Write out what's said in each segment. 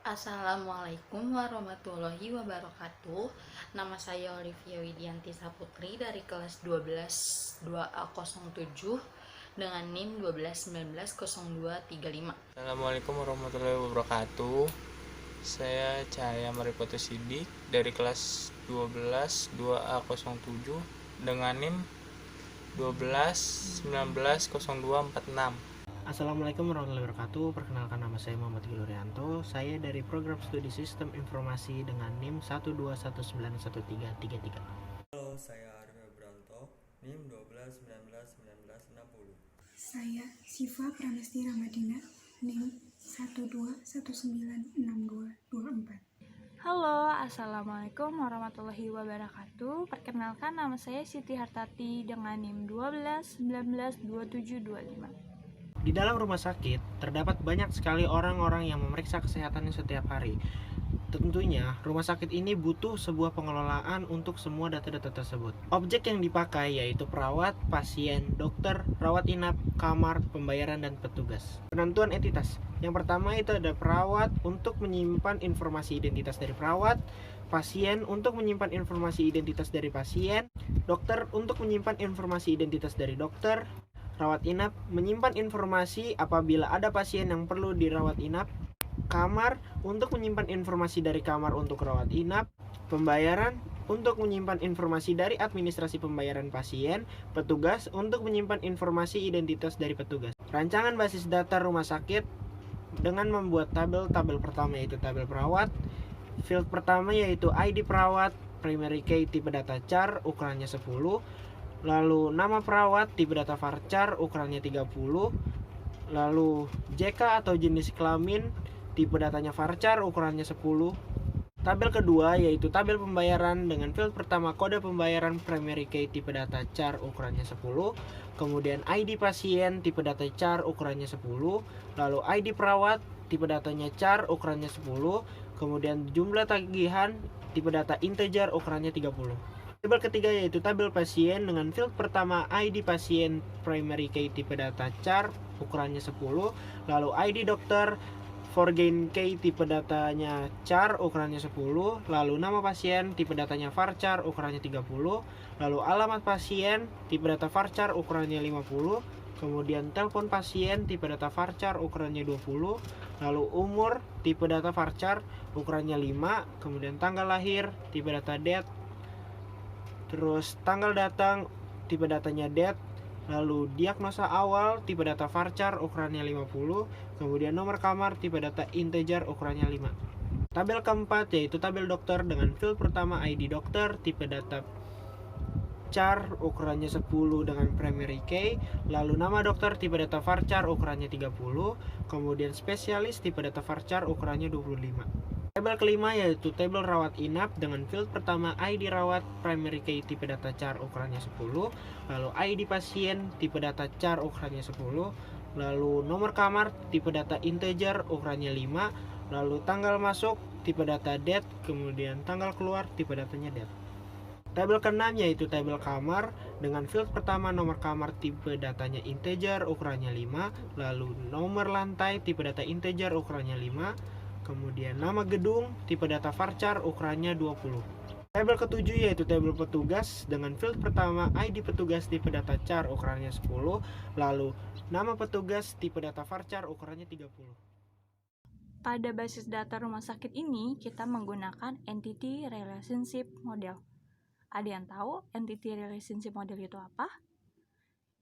Assalamualaikum warahmatullahi wabarakatuh. Nama saya Olivia Widianti Saputri dari kelas 12 2A07 dengan NIM 12190235. Assalamualaikum warahmatullahi wabarakatuh. Saya Cahaya Maripoto Sidik dari kelas 12 2A07 dengan NIM 12190246. Assalamualaikum warahmatullahi wabarakatuh. Perkenalkan, nama saya Muhammad Gilurianto. Saya dari program studi Sistem Informasi dengan NIM 121913333. Halo, saya Arif Branto, NIM 12191960. Saya Siva Pramesti Ramadina, NIM 121962224. Halo, Assalamualaikum warahmatullahi wabarakatuh. Perkenalkan, nama saya Siti Hartati dengan NIM 12192725. Di dalam rumah sakit, terdapat banyak sekali orang-orang yang memeriksa kesehatannya setiap hari. Tentunya, rumah sakit ini butuh sebuah pengelolaan untuk semua data-data tersebut. Objek yang dipakai yaitu perawat, pasien, dokter, rawat inap, kamar, pembayaran, dan petugas. Penentuan entitas. Yang pertama itu ada perawat untuk menyimpan informasi identitas dari perawat, pasien untuk menyimpan informasi identitas dari pasien, dokter untuk menyimpan informasi identitas dari dokter, rawat inap menyimpan informasi apabila ada pasien yang perlu dirawat inap, kamar untuk menyimpan informasi dari kamar untuk rawat inap, pembayaran untuk menyimpan informasi dari administrasi pembayaran pasien, petugas untuk menyimpan informasi identitas dari petugas. Rancangan basis data rumah sakit dengan membuat tabel pertama yaitu tabel perawat, field pertama yaitu ID perawat, primary key tipe data char ukurannya 10, lalu nama perawat tipe data varchar ukurannya 30, lalu JK atau jenis kelamin tipe datanya varchar ukurannya 10. Tabel kedua yaitu tabel pembayaran dengan field pertama kode pembayaran primary key tipe data char ukurannya 10, kemudian ID pasien tipe data char ukurannya 10, lalu ID perawat tipe datanya char ukurannya 10, kemudian jumlah tagihan tipe data integer ukurannya 30. Tabel ketiga yaitu tabel pasien dengan field pertama ID pasien primary key tipe data char ukurannya 10, lalu ID dokter forgain key tipe datanya char ukurannya 10, lalu nama pasien tipe datanya varchar ukurannya 30, lalu alamat pasien tipe data varchar ukurannya 50, kemudian telepon pasien tipe data varchar ukurannya 20, lalu umur tipe data varchar ukurannya 5, kemudian tanggal lahir tipe data date, terus tanggal datang tipe datanya date, lalu diagnosa awal tipe data varchar ukurannya 50, kemudian nomor kamar tipe data integer ukurannya 5. Tabel keempat yaitu tabel dokter dengan field pertama ID dokter tipe data char ukurannya 10 dengan primary key, lalu nama dokter tipe data varchar ukurannya 30, kemudian spesialis tipe data varchar ukurannya 25. Tabel kelima yaitu tabel rawat inap dengan field pertama ID rawat primary key tipe data char ukurannya 10, lalu ID pasien tipe data char ukurannya 10, lalu nomor kamar tipe data integer ukurannya 5, lalu tanggal masuk tipe data date, kemudian tanggal keluar tipe datanya date. Tabel keenam yaitu tabel kamar dengan field pertama nomor kamar tipe datanya integer ukurannya 5, lalu nomor lantai tipe data integer ukurannya 5, kemudian nama gedung tipe data varchar ukurannya 20. Tabel ketujuh yaitu tabel petugas dengan field pertama ID petugas tipe data char ukurannya 10, lalu nama petugas tipe data varchar ukurannya 30. Pada basis data rumah sakit ini, kita menggunakan Entity Relationship Model. Ada yang tahu Entity Relationship Model itu apa?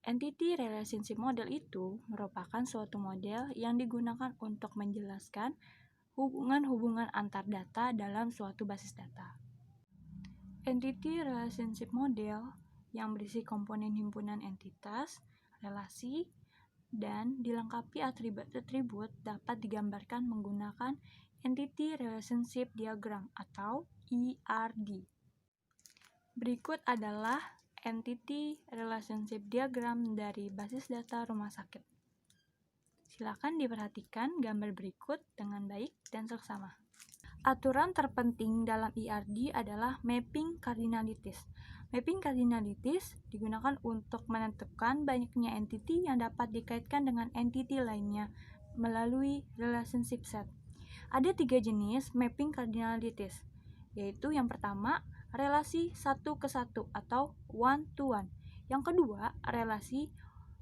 Entity Relationship Model itu merupakan suatu model yang digunakan untuk menjelaskan hubungan-hubungan antar data dalam suatu basis data. Entity Relationship Model yang berisi komponen himpunan entitas, relasi, dan dilengkapi atribut-atribut dapat digambarkan menggunakan Entity Relationship Diagram atau ERD. Berikut adalah Entity Relationship Diagram dari basis data rumah sakit. Silakan diperhatikan gambar berikut dengan baik dan seksama. Aturan terpenting dalam ERD adalah mapping cardinalities. Mapping cardinalities digunakan untuk menentukan banyaknya entity yang dapat dikaitkan dengan entity lainnya melalui relationship set. Ada 3 jenis mapping cardinalities, yaitu yang pertama, relasi 1 ke 1 atau one to one. Yang kedua, relasi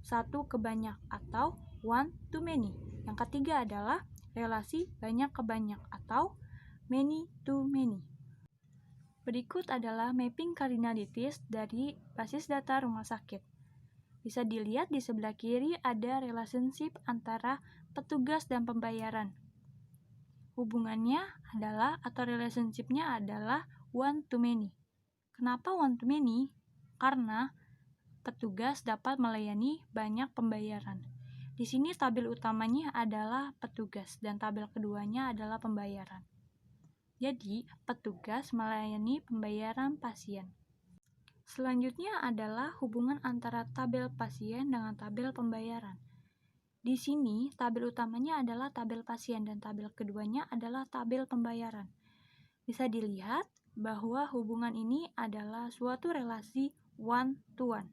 1 ke banyak atau one to many. Yang ketiga adalah relasi banyak ke banyak atau many to many. Berikut adalah mapping cardinalities dari basis data rumah sakit. Bisa dilihat di sebelah kiri ada relationship antara petugas dan pembayaran. Hubungannya adalah atau relationship-nya adalah one to many. Kenapa one to many? Karena petugas dapat melayani banyak pembayaran. Di sini tabel utamanya adalah petugas dan tabel keduanya adalah pembayaran. Jadi, petugas melayani pembayaran pasien. Selanjutnya adalah hubungan antara tabel pasien dengan tabel pembayaran. Di sini, tabel utamanya adalah tabel pasien dan tabel keduanya adalah tabel pembayaran. Bisa dilihat bahwa hubungan ini adalah suatu relasi one to one.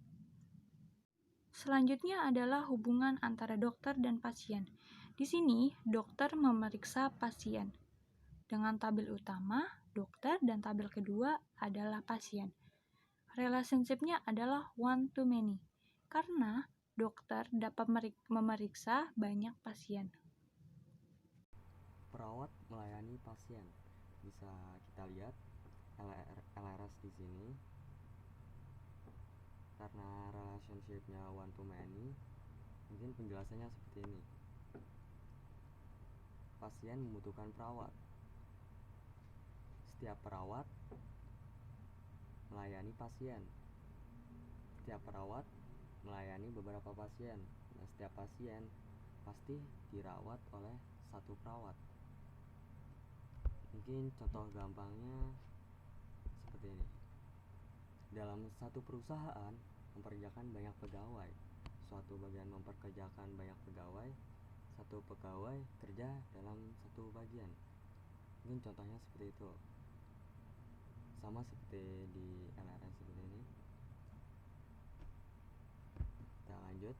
Selanjutnya adalah hubungan antara dokter dan pasien. Di sini, dokter memeriksa pasien. Dengan tabel utama, dokter, dan tabel kedua adalah pasien. Relationship-nya adalah one to many, karena dokter dapat memeriksa banyak pasien. Perawat melayani pasien. Bisa kita lihat LRS di sini. Karena relationship-nya one to many, mungkin penjelasannya seperti ini. Pasien membutuhkan perawat. Setiap perawat melayani pasien. Setiap perawat melayani beberapa pasien. Nah, setiap pasien pasti dirawat oleh satu perawat. Mungkin contoh gampangnya seperti ini. Dalam satu perusahaan mempekerjakan banyak pegawai. Suatu bagian mempekerjakan banyak pegawai. Satu pegawai kerja dalam satu bagian. Mungkin contohnya seperti itu. Sama seperti di LRS seperti ini. Kita lanjut.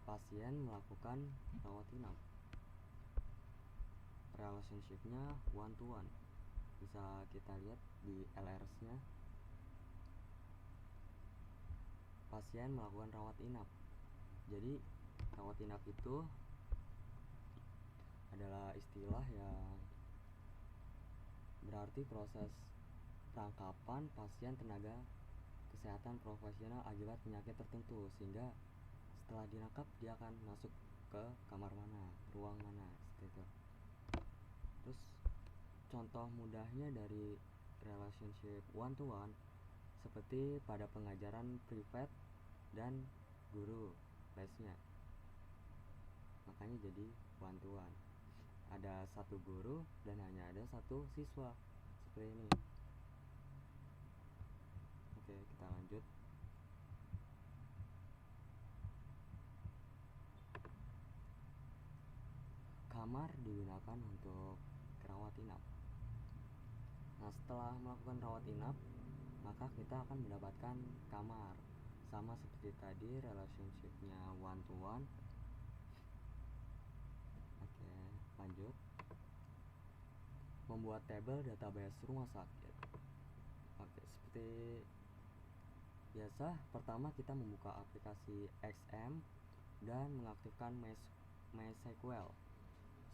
Pasien melakukan rawat inap. Relationship-nya one to one. Bisa kita lihat di LRS-nya. Pasien melakukan rawat inap. Jadi rawat inap itu adalah istilah yang berarti proses penangkapan pasien tenaga kesehatan profesional akibat penyakit tertentu, sehingga setelah ditangkap dia akan masuk ke kamar mana, ruang mana, seperti itu. Terus contoh mudahnya dari relationship one to one seperti pada pengajaran privat dan guru lesnya. Makanya jadi one to one. Ada satu guru dan hanya ada satu siswa. Seperti ini. Oke, kita lanjut. Kamar digunakan untuk rawat inap. Nah, setelah melakukan rawat inap, maka kita akan mendapatkan kamar. Sama seperti tadi, relationship-nya one to one. Oke, lanjut. Membuat tabel database rumah sakit. Oke, seperti biasa, pertama kita membuka aplikasi XM dan mengaktifkan MySQL.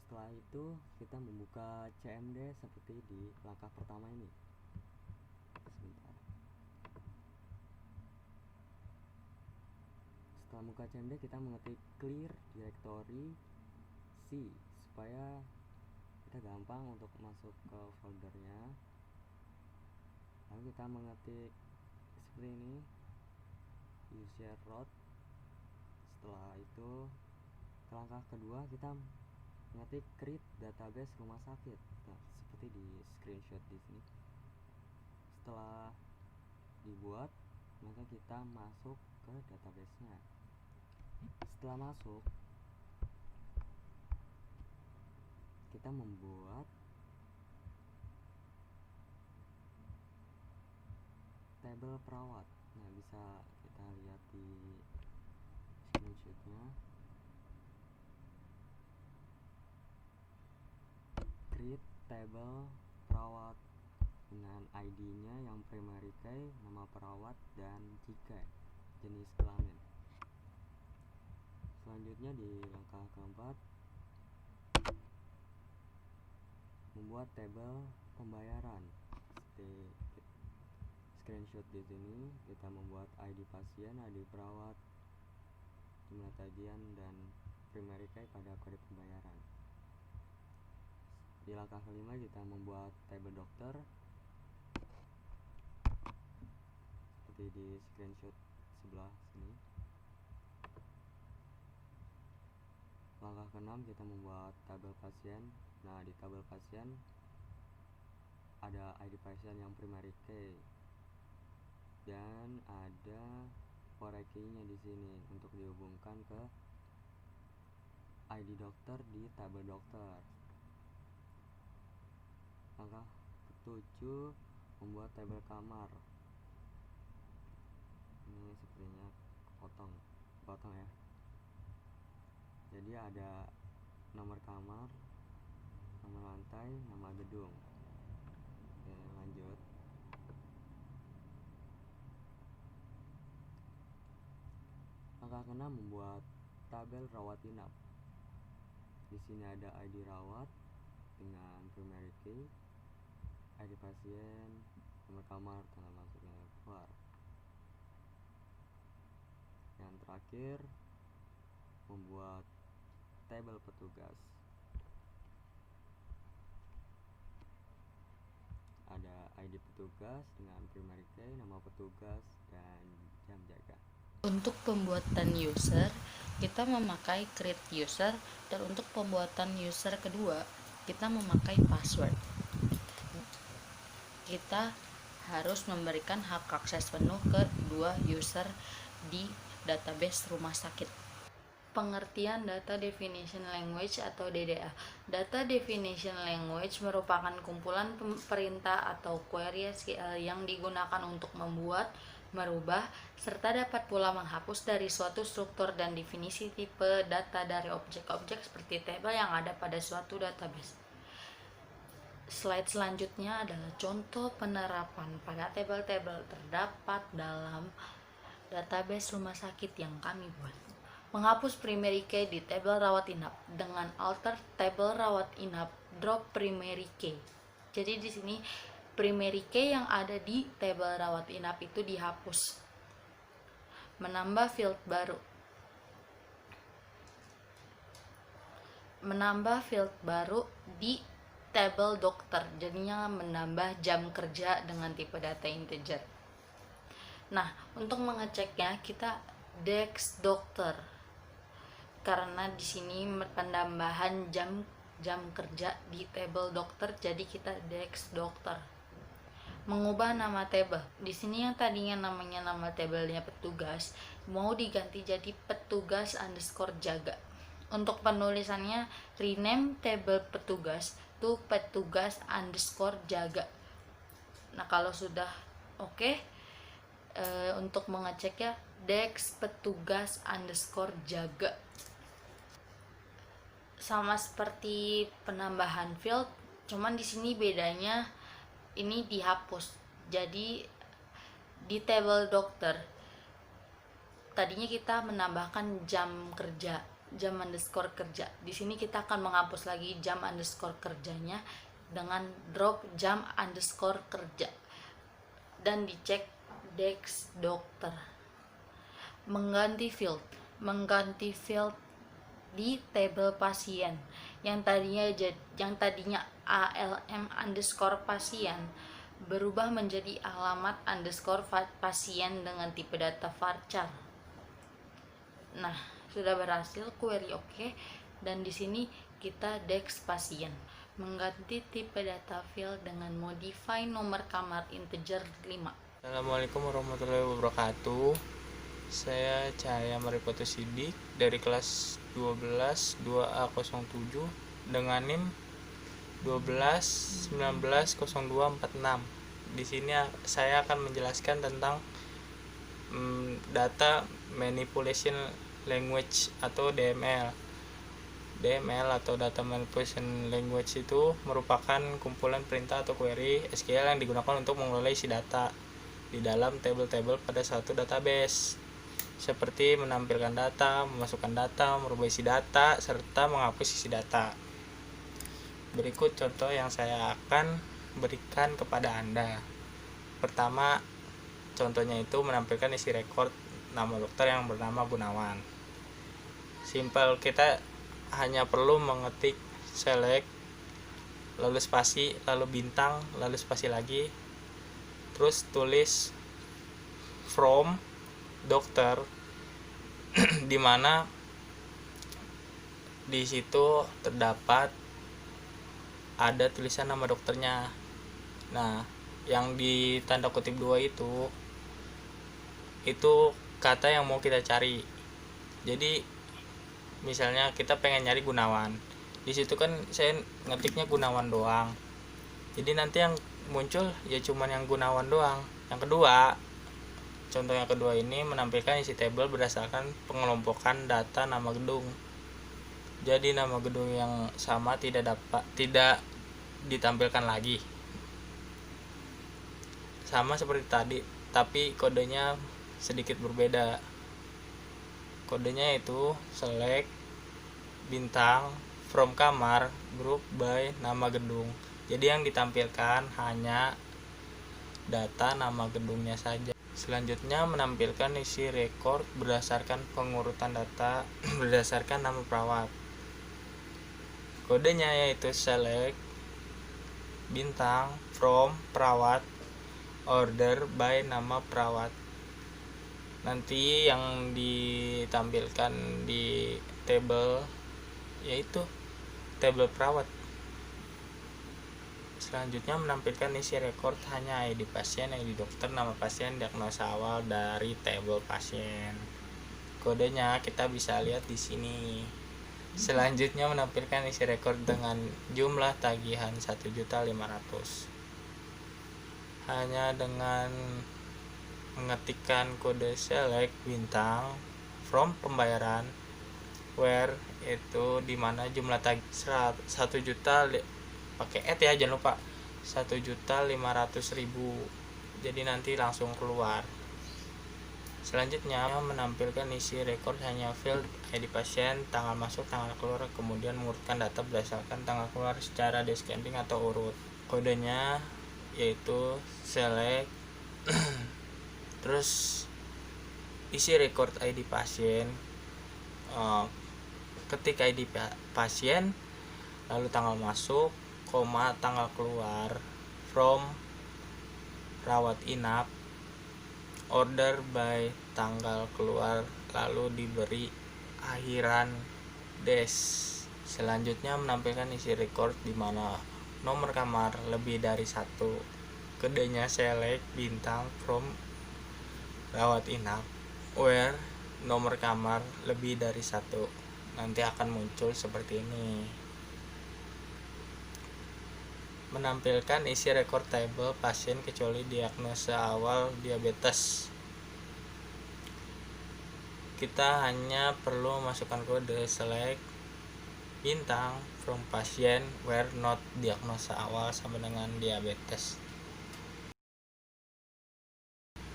Setelah itu kita membuka CMD seperti di langkah pertama ini. Sebentar. Setelah membuka CMD, kita mengetik clear directory C supaya kita gampang untuk masuk ke foldernya. Lalu kita mengetik seperti ini, user root. Setelah itu ke langkah kedua kita mengetik create database rumah sakit. Nah, seperti di screenshot di sini. Setelah dibuat, maka kita masuk ke database-nya. Setelah masuk, kita membuat tabel perawat. Nah, bisa kita lihat di screenshotnya. di tabel perawat dengan ID-nya yang primary key, nama perawat, dan jika jenis kelamin. Selanjutnya di langkah keempat, membuat tabel pembayaran. Seperti screenshot di sini, kita membuat ID pasien, ID perawat, jumlah tagihan, dan primary key pada kode pembayaran. Di langkah kelima kita membuat tabel dokter seperti di screenshot sebelah sini. Langkah keenam kita membuat tabel pasien. Nah, di tabel pasien ada ID pasien yang primary key dan ada foreign key-nya di sini untuk dihubungkan ke ID dokter di tabel dokter. Langkah ketujuh, membuat tabel kamar. Ini sepertinya potong ya. Jadi ada nomor kamar, nomor lantai, nama gedung. Oke, lanjut. Langkah keenam, membuat tabel rawat inap. Di sini ada ID rawat dengan primary key, ID pasien, nomor kamar, tanggal masuk dan keluar. Yang terakhir, membuat tabel petugas. Ada ID petugas dengan primary key, nama petugas, dan jam jaga. Untuk pembuatan user, kita memakai create user, dan untuk pembuatan user kedua, kita memakai password. Kita harus memberikan hak akses penuh ke dua user di database rumah sakit. Pengertian Data Definition Language atau DDL. Data Definition Language merupakan kumpulan perintah atau query SQL yang digunakan untuk membuat, merubah, serta dapat pula menghapus dari suatu struktur dan definisi tipe data dari objek-objek seperti tabel yang ada pada suatu database. Slide selanjutnya adalah contoh penerapan pada tabel-tabel terdapat dalam database rumah sakit yang kami buat. Menghapus primary key di tabel rawat inap dengan alter tabel rawat inap drop primary key. Jadi di sini primary key yang ada di tabel rawat inap itu dihapus. Menambah field baru. Menambah field baru di tabel dokter, jadinya menambah jam kerja dengan tipe data integer. Nah, untuk mengeceknya kita dex dokter, karena di sini penambahan jam kerja di tabel dokter, jadi kita dex dokter. Mengubah nama tabel, di sini yang tadinya namanya nama tabelnya petugas mau diganti jadi petugas underscore jaga. Untuk penulisannya rename tabel petugas to petugas underscore jaga. Nah, kalau sudah oke, untuk mengeceknya dex petugas underscore jaga. Sama seperti penambahan field, cuman di sini bedanya ini dihapus. Jadi di tabel dokter tadinya kita menambahkan jam kerja, jam underscore kerja. Di sini kita akan menghapus lagi jam underscore kerjanya dengan drop jam underscore kerja dan dicek dex dokter. Mengganti field di tabel pasien yang tadinya ALM underscore pasien berubah menjadi alamat underscore pasien dengan tipe data varchar. Nah, sudah berhasil, query oke, dan di sini kita dex pasien. Mengganti tipe data field dengan modify nomor kamar integer 5. Assalamualaikum warahmatullahi wabarakatuh. Saya Cahaya Maripoto Sidik dari kelas 12 2A07 dengan NIM 12190246. Di sini saya akan menjelaskan tentang data manipulation language atau DML. DML atau Data Manipulation Language itu merupakan kumpulan perintah atau query SQL yang digunakan untuk mengelola isi data di dalam tabel-tabel pada suatu database, seperti menampilkan data, memasukkan data, merubah isi data, serta menghapus isi data. Berikut contoh yang saya akan berikan kepada Anda. Pertama, contohnya itu menampilkan isi record nama dokter yang bernama Gunawan. Simple, kita hanya perlu mengetik select, lalu spasi, lalu bintang, lalu spasi lagi, terus tulis from dokter, di mana di situ terdapat ada tulisan nama dokternya. Nah, yang di tanda kutip 2 itu kata yang mau kita cari. Jadi misalnya kita pengen nyari Gunawan, di situ kan saya ngetiknya Gunawan doang, jadi nanti yang muncul ya cuman yang Gunawan doang. Yang kedua, contoh yang kedua ini menampilkan isi tabel berdasarkan pengelompokan data nama gedung. Jadi nama gedung yang sama tidak ditampilkan lagi, sama seperti tadi, tapi kodenya sedikit berbeda. Kodenya itu select bintang from kamar group by nama gedung. Jadi yang ditampilkan hanya data nama gedungnya saja. Selanjutnya menampilkan isi record berdasarkan pengurutan data berdasarkan nama perawat. Kodenya yaitu select bintang from perawat order by nama perawat. Nanti yang ditampilkan di tabel yaitu tabel perawat. Selanjutnya menampilkan isi record hanya ID pasien, ID dokter, nama pasien, diagnosa awal dari tabel pasien. Kodenya kita bisa lihat di sini. Selanjutnya menampilkan isi record dengan jumlah tagihan 1.500.000. Hanya dengan mengetikkan kode select bintang from pembayaran where itu dimana jumlah tagih 1 juta pakai ya, jangan lupa 1.500.000. Jadi nanti langsung keluar. Selanjutnya menampilkan isi record hanya field ID pasien, tanggal masuk, tanggal keluar, kemudian mengurutkan data berdasarkan tanggal keluar secara descending atau urut. Kodenya yaitu select terus isi record ID pasien, ketik ID pasien, lalu tanggal masuk, koma, tanggal keluar, from rawat inap, order by tanggal keluar, lalu diberi akhiran dash. Selanjutnya menampilkan isi record di mana nomor kamar lebih dari 1. Kodenya select bintang from rawat inap where nomor kamar lebih dari 1. Nanti akan muncul seperti ini. Menampilkan isi record table pasien kecuali diagnosa awal diabetes. Kita hanya perlu masukkan kode select bintang from pasien where not diagnosa awal sama dengan diabetes.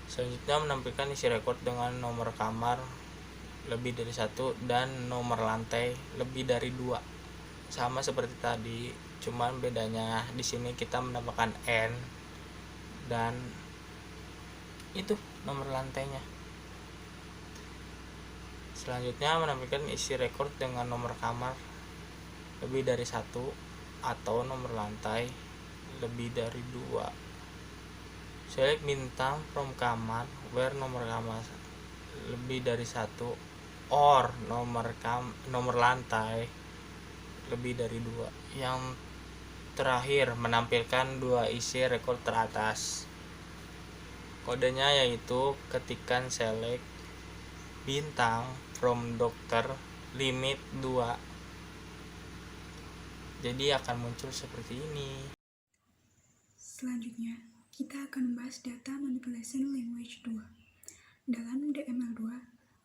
Selanjutnya menampilkan isi record dengan nomor kamar lebih dari 1 dan nomor lantai lebih dari 2. Sama seperti tadi, cuman bedanya di sini kita menambahkan N dan itu nomor lantainya. Selanjutnya menampilkan isi record dengan nomor kamar lebih dari 1 atau nomor lantai lebih dari 2. Select bintang from kamar where nomor kamar lebih dari 1 or nomor lantai lebih dari 2. Yang terakhir menampilkan 2 isi record teratas. Kodenya yaitu ketikan select bintang from dokter limit 2. Jadi akan muncul seperti ini. Selanjutnya, kita akan membahas Data Manipulation Language 2. Dalam DML2,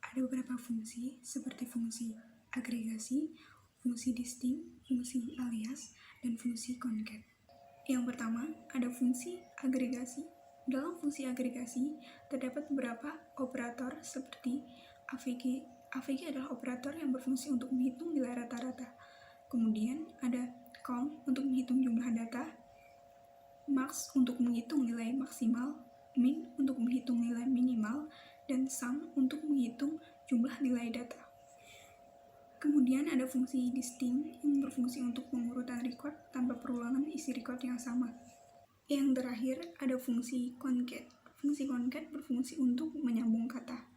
ada beberapa fungsi seperti fungsi agregasi, fungsi distinct, fungsi alias, dan fungsi concat. Yang pertama, ada fungsi agregasi. Dalam fungsi agregasi, terdapat beberapa operator seperti AVG. AVG adalah operator yang berfungsi untuk menghitung nilai rata-rata. Kemudian ada count untuk menghitung jumlah data, max untuk menghitung nilai maksimal, min untuk menghitung nilai minimal, dan sum untuk menghitung jumlah nilai data. Kemudian ada fungsi distinct yang berfungsi untuk pengurutan record tanpa perulangan isi record yang sama. Yang terakhir ada fungsi concat. Fungsi concat berfungsi untuk menyambung kata.